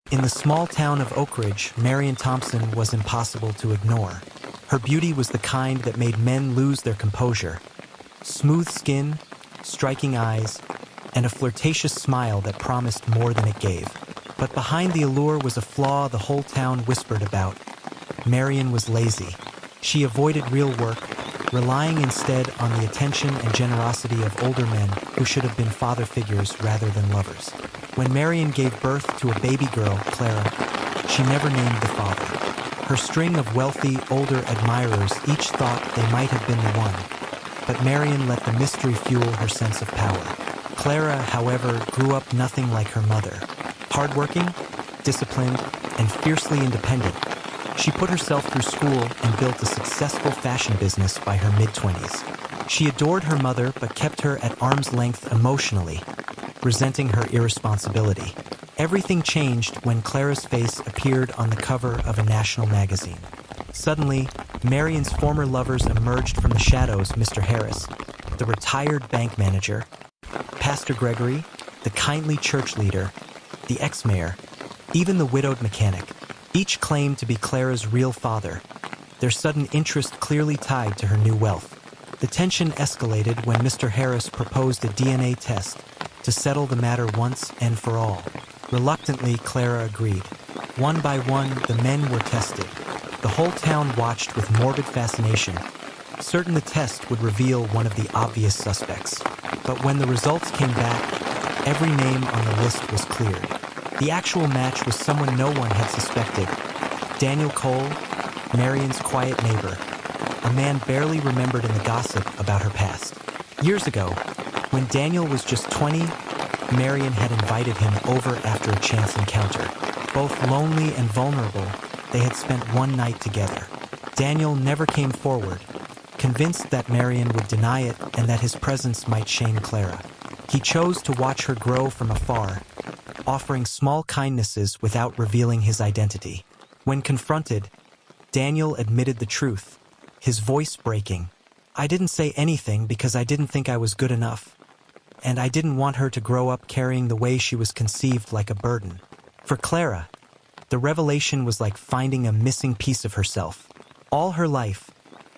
In the small town of Oakridge, Marion Thompson was impossible to ignore. Her beauty was the kind that made men lose their composure. Smooth skin, striking eyes, and a flirtatious smile that promised more than it gave. But behind the allure was a flaw the whole town whispered about. Marion was lazy. She avoided real work, relying instead on the attention and generosity of older men who should have been father figures rather than lovers. When Marion gave birth to a baby girl, Clara, she never named the father. Her string of wealthy, older admirers each thought they might have been the one, but Marion let the mystery fuel her sense of power. Clara, however, grew up nothing like her mother. Hardworking, disciplined, and fiercely independent, she put herself through school and built a successful fashion business by her mid-20s. She adored her mother but kept her at arm's length emotionally, resenting her irresponsibility. Everything changed when Clara's face appeared on the cover of a national magazine. Suddenly, Marion's former lovers emerged from the shadows: Mr. Harris, the retired bank manager, Pastor Gregory, the kindly church leader, the ex-mayor, even the widowed mechanic. Each claimed to be Clara's real father, their sudden interest clearly tied to her new wealth. The tension escalated when Mr. Harris proposed a DNA test to settle the matter once and for all. Reluctantly, Clara agreed. One by one, the men were tested. The whole town watched with morbid fascination, certain the test would reveal one of the obvious suspects. But when the results came back, every name on the list was cleared. The actual match was someone no one had suspected. Daniel Cole, Marion's quiet neighbor, a man barely remembered in the gossip about her past. Years ago, when Daniel was just 20, Marion had invited him over after a chance encounter. Both lonely and vulnerable, they had spent one night together. Daniel never came forward, convinced that Marion would deny it and that his presence might shame Clara. He chose to watch her grow from afar, offering small kindnesses without revealing his identity. When confronted, Daniel admitted the truth, his voice breaking. "I didn't say anything because I didn't think I was good enough. And I didn't want her to grow up carrying the way she was conceived like a burden." For Clara, the revelation was like finding a missing piece of herself. All her life,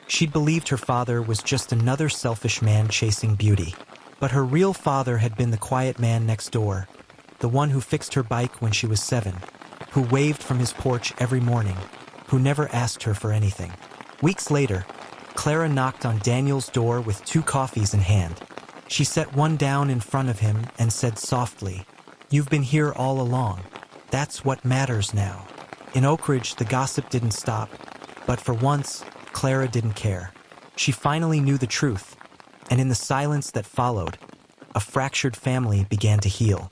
she'd believed her father was just another selfish man chasing beauty. But her real father had been the quiet man next door, the one who fixed her bike when she was 7, who waved from his porch every morning, who never asked her for anything. Weeks later, Clara knocked on Daniel's door with 2 coffees in hand. She set one down in front of him and said softly, "You've been here all along. That's what matters now." In Oakridge, the gossip didn't stop, but for once, Clara didn't care. She finally knew the truth, and in the silence that followed, a fractured family began to heal.